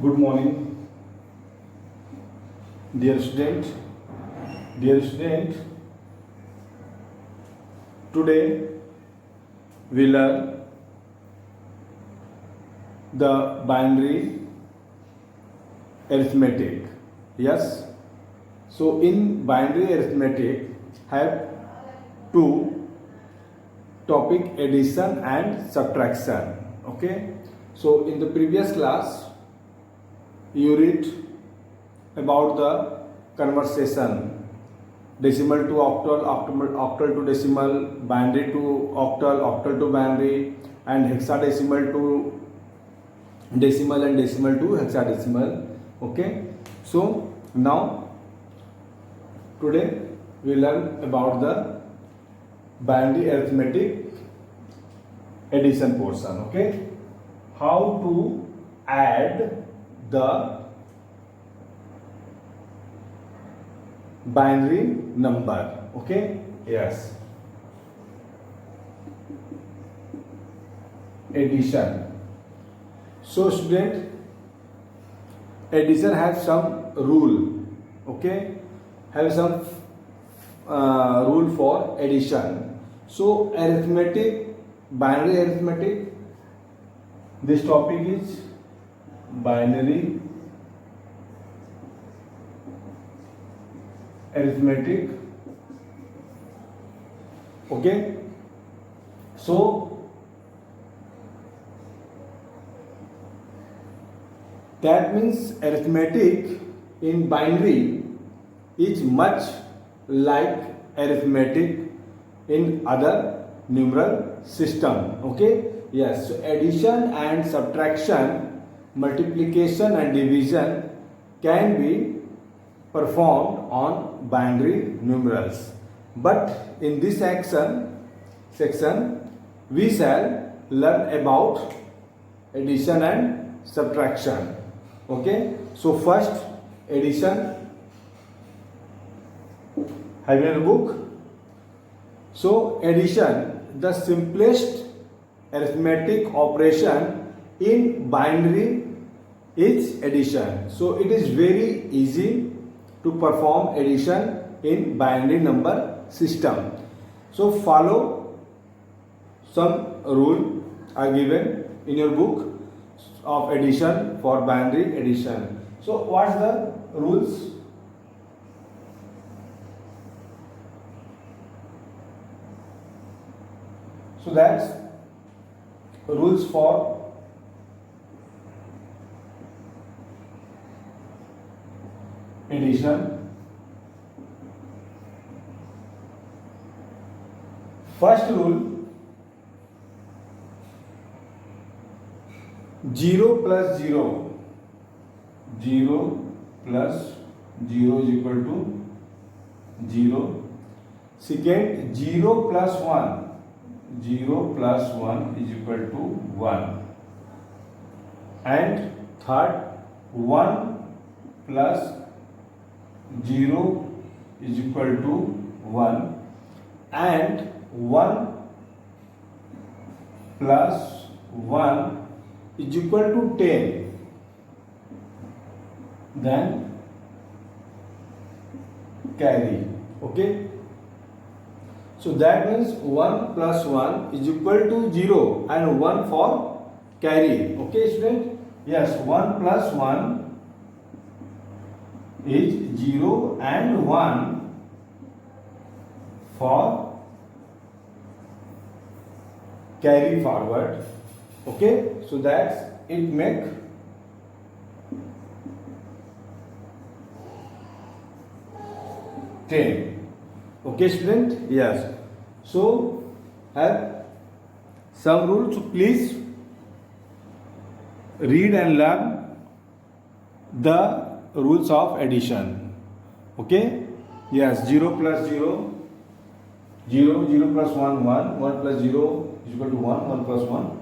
Good morning, dear student. Dear student, today we learn the binary arithmetic. Yes. So in binary arithmetic have two topic, addition and subtraction. Okay. So in the previous class you read about the conversion, decimal to octal, octal to decimal, binary to octal, octal to binary, and hexadecimal to decimal and decimal to hexadecimal. Okay, so now today we learn about the binary arithmetic addition portion. Okay, how to add the binary number. Okay, yes, addition. So student, addition has some rule. Okay, have some rule for addition. So arithmetic, binary arithmetic, this topic is binary arithmetic. Okay, so that means arithmetic in binary is much like arithmetic in other numeral system. Okay, yes, so addition and subtraction, multiplication and division can be performed on binary numerals, but in this section we shall learn about addition and subtraction. Okay, so first addition, have you a book? So addition, the simplest arithmetic operation in binary is addition. So it is very easy to perform addition in binary number system. So follow some rule are given in your book of addition for binary addition. So what's the rules? So that's rules for addition. First rule, 0 plus 0, 0 plus 0 is equal to 0. Second, 0 plus 1, 0 plus 1 is equal to 1. And third, 1 plus 0 is equal to 1, and 1 plus 1 is equal to 10. Then carry. Okay, so that means 1 plus 1 is equal to 0 and 1 for carry. Okay student, yes, 1 plus 1 is 0 and 1 for carry forward. Okay, so that's it make 10. Okay student, yes, so have some rules. So please read and learn the rules of addition. Okay, yes, 0 plus 0, 0, 0 plus 1, 1, 1 plus 0 is equal to 1, 1 plus 1,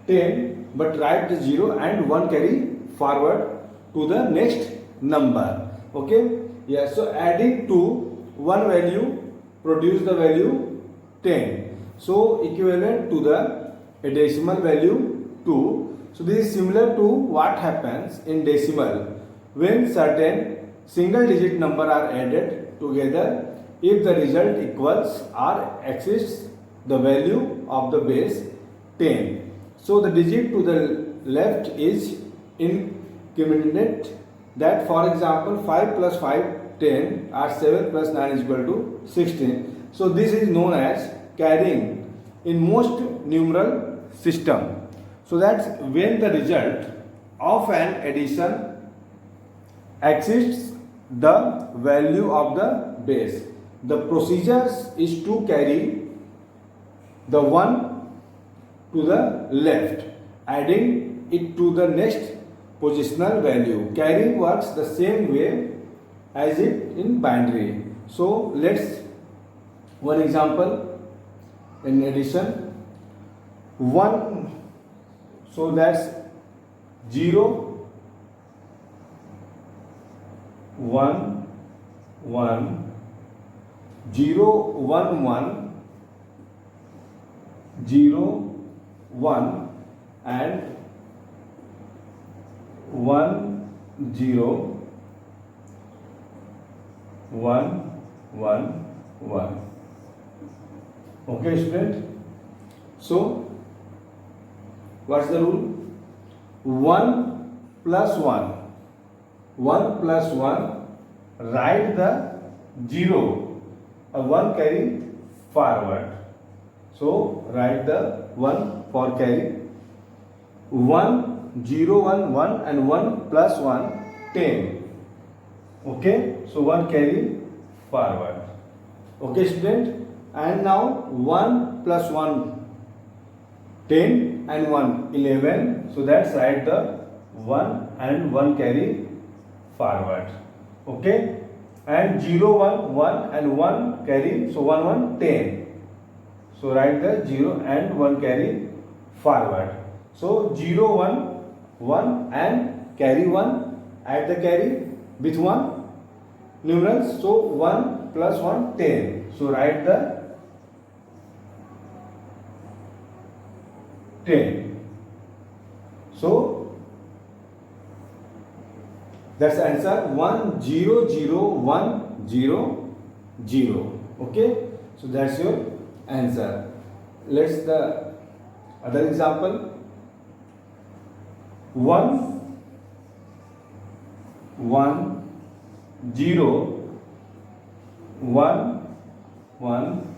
10, but write the 0 and 1 carry forward to the next number. Okay, yes, so adding to one value produce the value 10. So equivalent to the decimal value 2. So this is similar to what happens in decimal when certain single digit number are added together if the result equals or exceeds the value of the base 10. So the digit to the left is increment, that for example 5 plus 5 10 or 7 plus 9 is equal to 16. So this is known as carrying in most numeral system. So that's when the result of an addition exceeds the value of the base. The procedure is to carry the one to the left, adding it to the next positional value. Carrying works the same way as it in binary. So let's one example in addition. 1, so that's 0 1 1 0 1 1 0 1 and 1 0 1 1 1. Okay student, so what's the rule? 1 plus 1 1 plus 1, write the 0, a 1 carry forward. So write the 1 for carry. 1 0 1 1 and 1 plus 1 10. Okay, so 1 carry forward. Okay student, and now 1 plus 1 10 and 1 11. So that's write the 1 and 1 carry forward. Okay, and 0 1 1 and 1 carry, so 1 1 10. So write the 0 and 1 carry forward. So 0 1 1 and carry 1, add the carry with 1 numerals. So 1 plus 1 10. So write the 10. So that's the answer 1 0 0 1 0 0. Okay, so that's your answer. Let's the other example. 1 1 0 1 1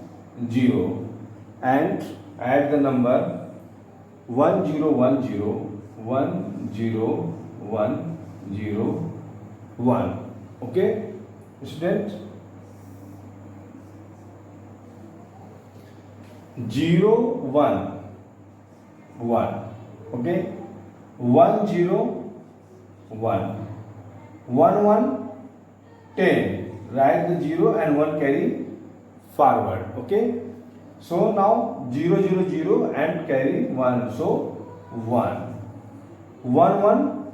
0 and add the number 1 0 1 0 1 0 1 0 1. Okay student, 0 1 1. Okay, 1 0 1 1 1 10. Write the 0 and 1 carry forward. Okay, so now 0 0 0 and carry 1. So 1 1 1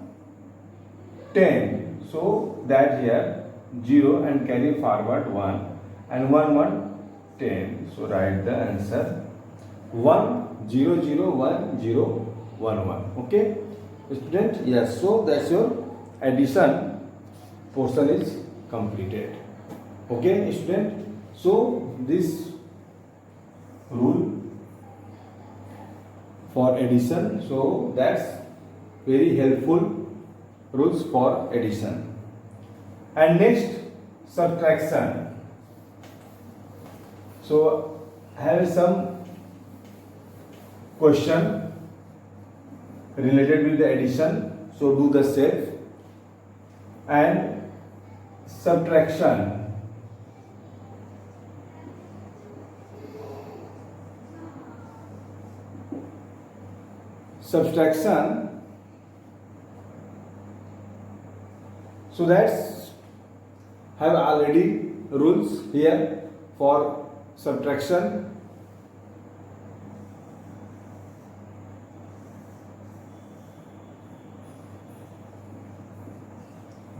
10. So that here 0 and carry forward 1 and 1 1 10. So write the answer 1 0 0 1 0 1 1. Okay student, yes, so that's your addition portion is completed. Okay student, so this rule for addition, so that's very helpful rules for addition. And next, subtraction. So I have some question related with the addition, so do the same. And subtraction. Subtraction, so that's have already rules here for subtraction.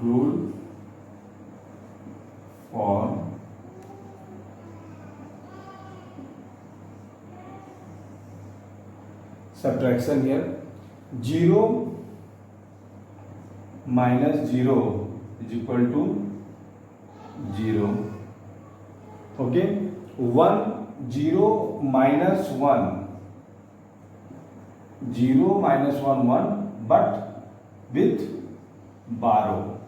Rule for subtraction here. 0 minus 0 is equal to 0. Okay, 1 0 minus 1, 0 minus 1 1, but with borrow.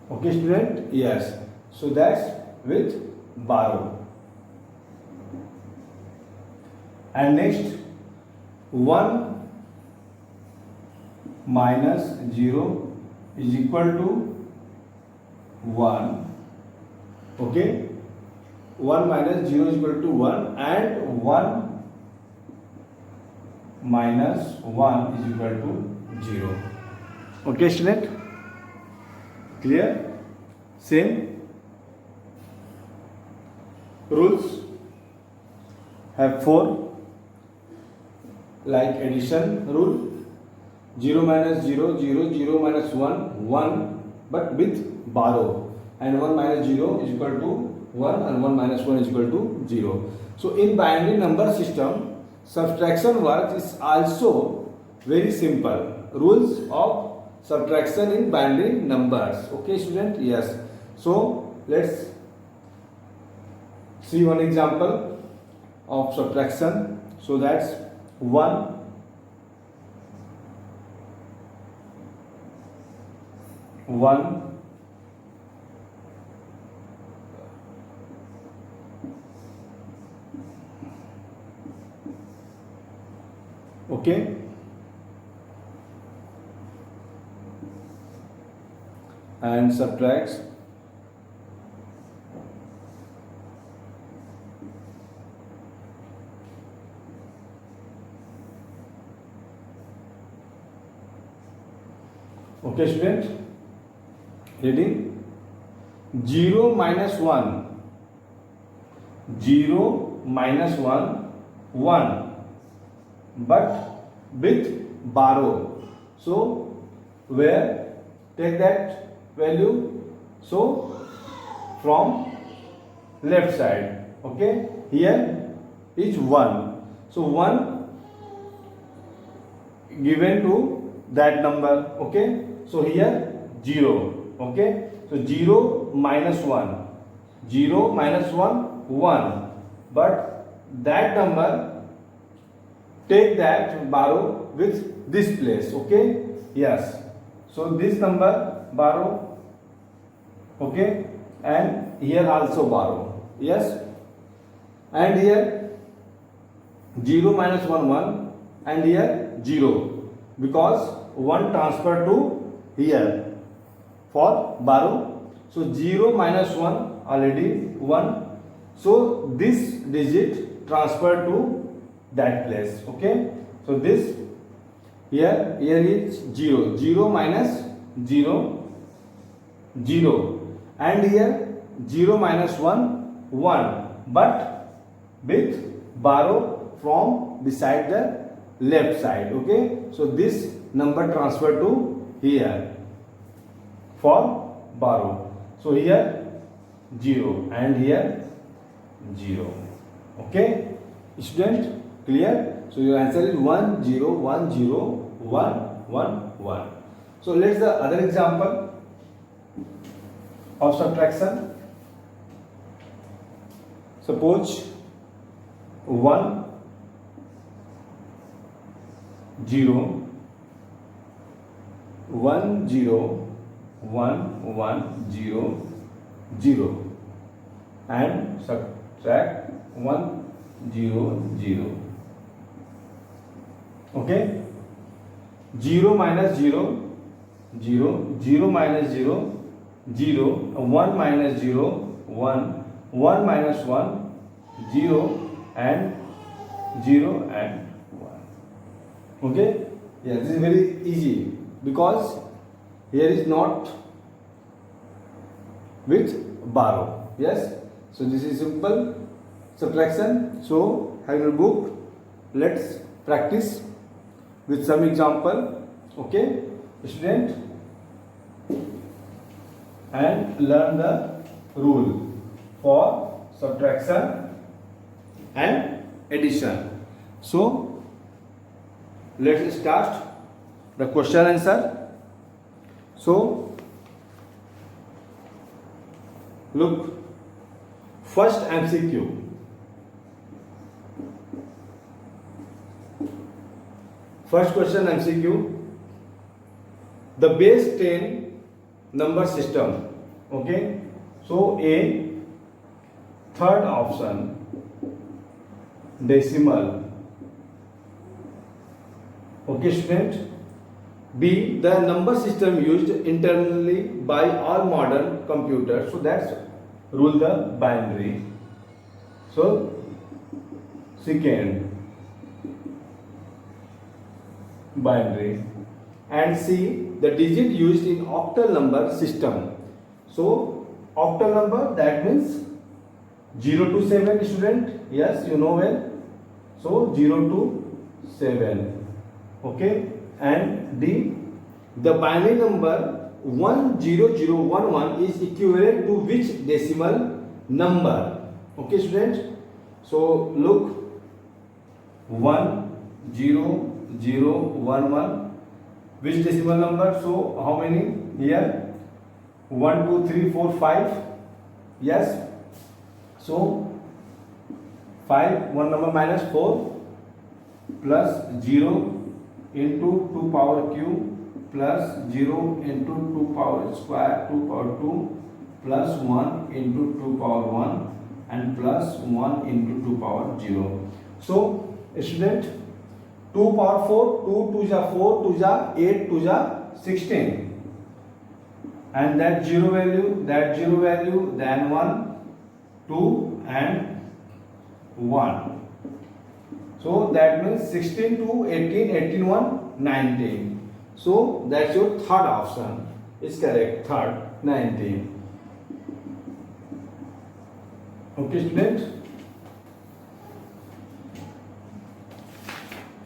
Okay student, yes, so that's with borrow. And next, 1 minus 0 is equal to 1. Okay, 1 minus 0 is equal to 1, and 1 minus 1 is equal to 0. Okay student, clear? Same rules have 4, like addition rule, 0 minus 0 0, 0 minus 1 1, but with borrow, and 1 minus 0 is equal to 1, and 1 minus 1 is equal to 0. So in binary number system, subtraction work is also very simple. Rules of subtraction in binary numbers. Okay student, yes. So let's see one example of subtraction. So that's 1 1 okay, and subtracts okay student, ready? 0 minus 1, 0 minus 1 1, but with borrow. So where take that value? So from left side. Okay, here is 1. So 1 given to that number. Okay, so here 0. Okay, so 0 minus 1, 0 minus 1 1, but that number take that borrow with this place. Okay, yes, so this number borrow. Okay, and here also borrow. Yes, and here 0 minus 1 1, and here 0, because 1 transfer to here for borrow. So 0 minus 1 already 1, so this digit transfer to that place. Okay, so this here is 0, 0 minus 0 0, and here 0 minus 1 1, but with borrow from beside the left side. Okay, so this number transfer to here for borrow. So here 0, and here 0. Okay student, clear? So your answer is 1 0 1 0 1 1 1. So let's the other example of subtraction. Suppose 1 0 1 0 1 1 0 0, and subtract 1 0 0. Okay, 0 minus 0 0, 0 minus 0 0, 1 minus 0 1, 1 minus 1 0, and 0 and 1. Okay, yeah, this is very easy because here is not with borrow. Yes, so this is simple subtraction. So have your book, let's practice with some example. Okay student, and learn the rule for subtraction and addition. So let's start the question answer. So look, first MCQ. First question MCQ. The base 10 number system. Okay. So A, third option, decimal. Okay, student. B, the number system used internally by all modern computers. So that's rule the binary. So second, binary. And C, the digit used in octal number system. So octal number, that means 0 to 7, student. Yes, you know well. So 0 to 7. Okay. And D, the binary number 10011 is equivalent to which decimal number? Okay, student. So look, 10011, which decimal number? So how many here? 1 2 3 4 5. Yes. So 5, one number minus 4 plus 0 into 2 power cube plus 0 into 2 power square 2 power 2 plus 1 into 2 power 1 and plus 1 into 2 power 0. So student, 2 power 4, 2 2 ja 4, 2 ja 8, 2 ja 16, and that 0 value, then 1, 2 and 1. So that means 16 to 18, 18 1, 19. So that's your third option is correct. Third, 19. Okay, student.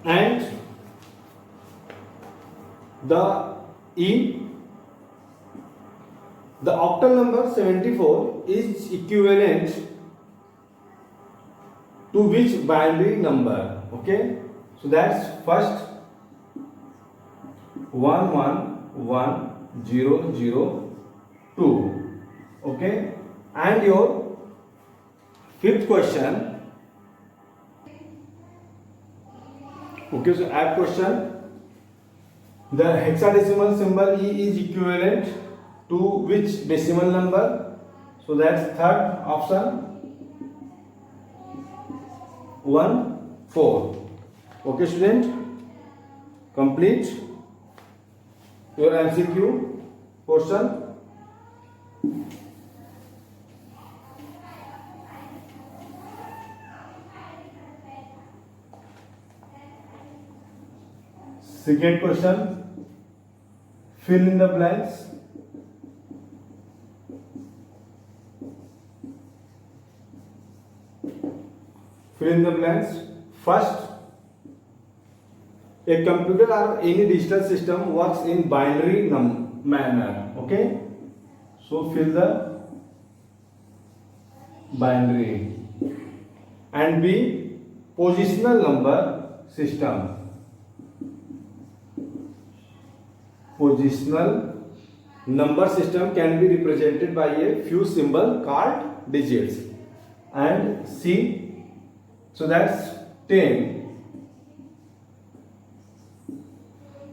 And the E, the octal number 74 is equivalent to which binary number? Okay, so that's first 111002. Okay, and your fifth question. Okay, so add question. The hexadecimal symbol E is equivalent to which decimal number? So that's third option, 1 4. Okay, student, complete your MCQ portion. Second question, fill in the blanks. Fill in the blanks. First, a computer or any digital system works in binary manner. Okay, so fill the binary. And B, positional number system. Positional number system can be represented by a few symbol called digits. And C, so that's 10.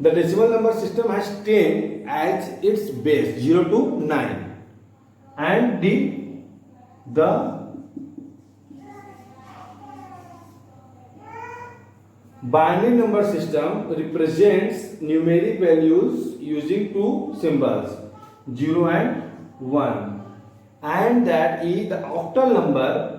The decimal number system has 10 as its base, 0 to 9. And D, the binary number system represents numeric values using two symbols, 0 and 1. And that is the octal number.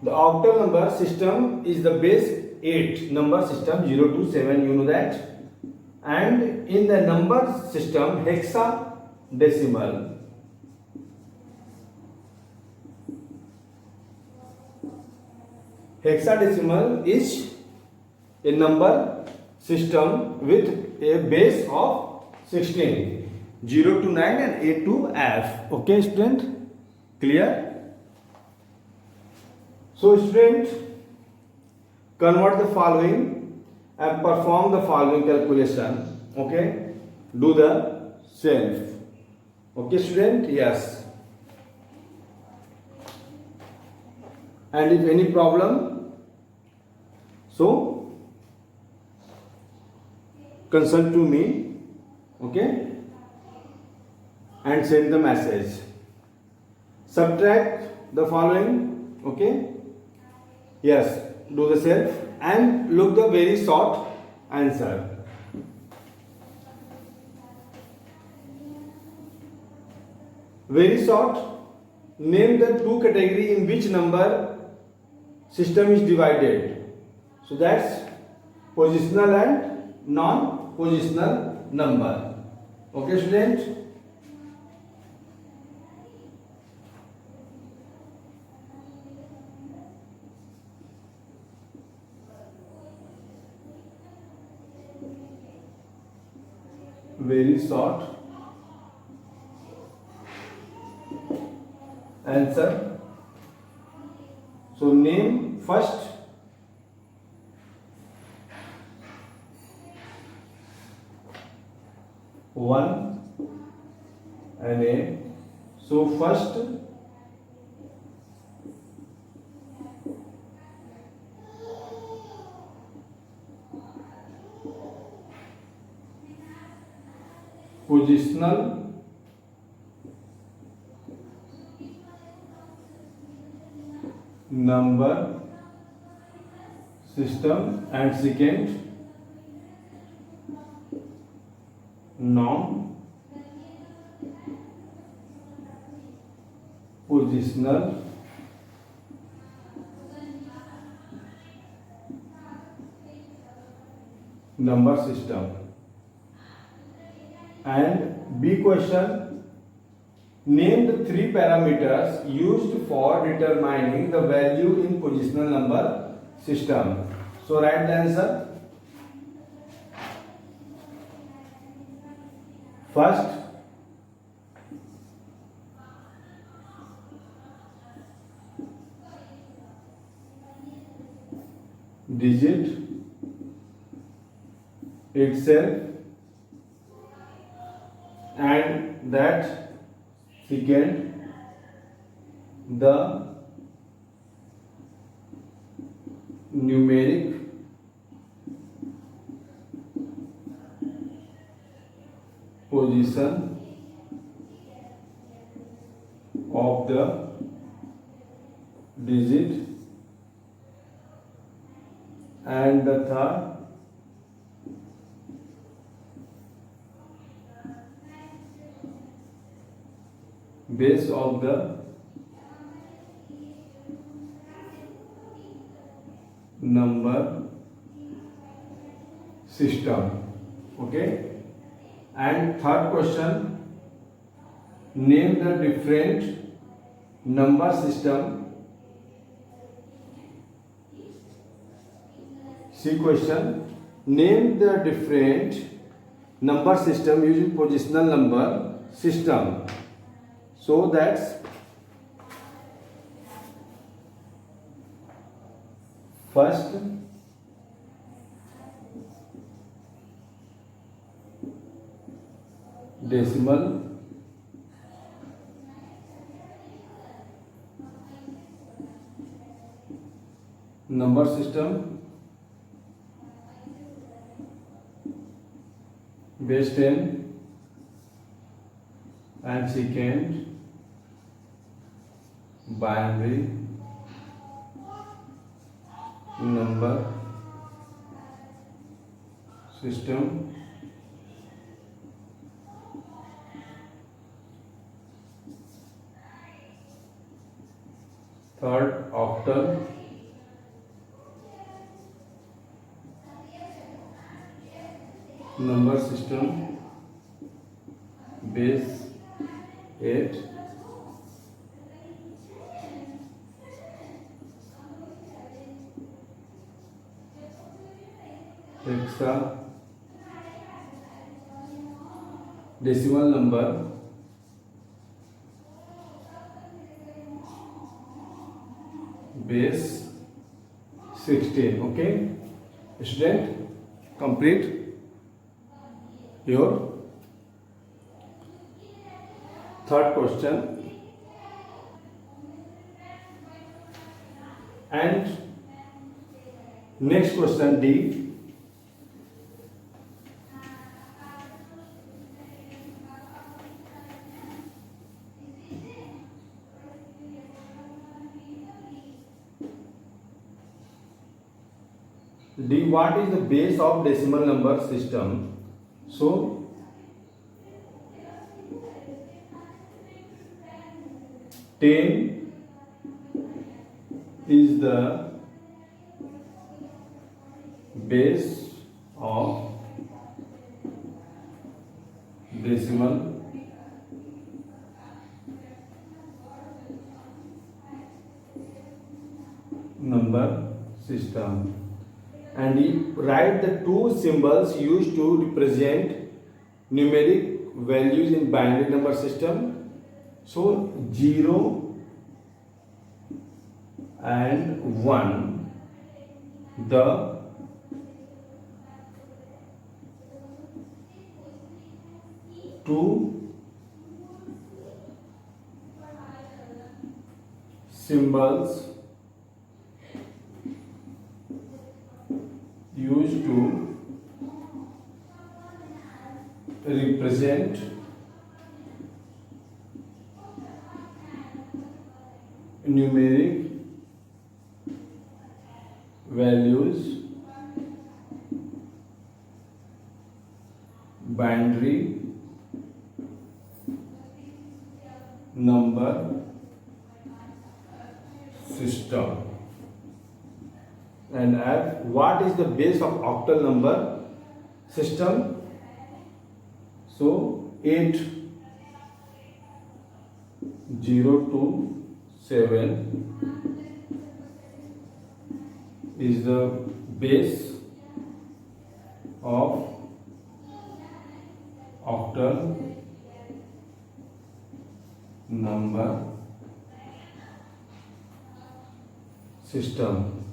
The octal number system is the base 8 number system, 0 to 7, you know that. And in the number system, hexadecimal. Hexadecimal is a number system with a base of 16, 0 to 9 and 8 to F. Okay, student? Clear? So, student, convert the following and perform the following calculation. Okay, do the same. Okay, student? Yes. And if any problem, so consult to me. Okay, and send the message. Subtract the following. Okay, yes, do the self and look the very short answer. Very short. Name the two category in which number system is divided. So that's positional and non-positional number. Okay, student? Very short answer. So name first. One and a. So first positional number system and second non positional number system. And B question, name the three parameters used for determining the value in positional number system. So write the answer. First, digit itself, and that second the numeric position of the digit, and the third base of the number system. Okay, and third question, name the different number system. C question, name the different number system using positional number system. So that's first decimal number system, base 10, and second binary number system, third octal number system, base 8, hexa decimal number, base 16. Okay, student, complete your third question. And next question, D. D. What is the base of decimal number system? So, ten is the base of decimal number system. And you write the two symbols used to represent numeric values in binary number system. So 0 and 1, the two symbols used to represent numeric values binary number system. And F, what is the base of octal number system? So 8, 0 to 7 is the base of octal number system.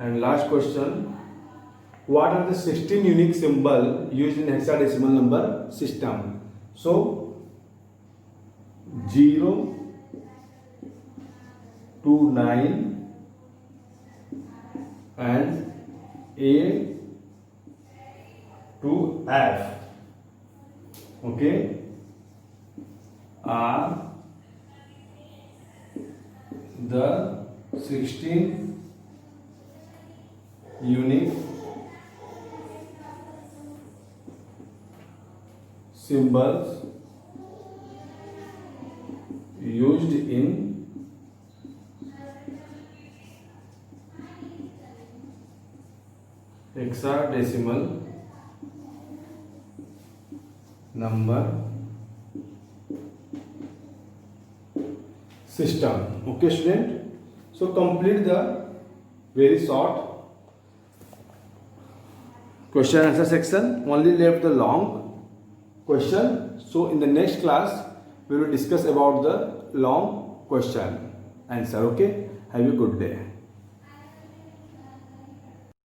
And last question, what are the 16 unique symbols used in hexadecimal number system? So 0 to 9 and A to F, okay, are the 16 unique symbols used in hexadecimal number system. Okay, student. So complete the very short question answer section. Only left the long question. So in the next class we will discuss about the long question answer. Okay, have a good day.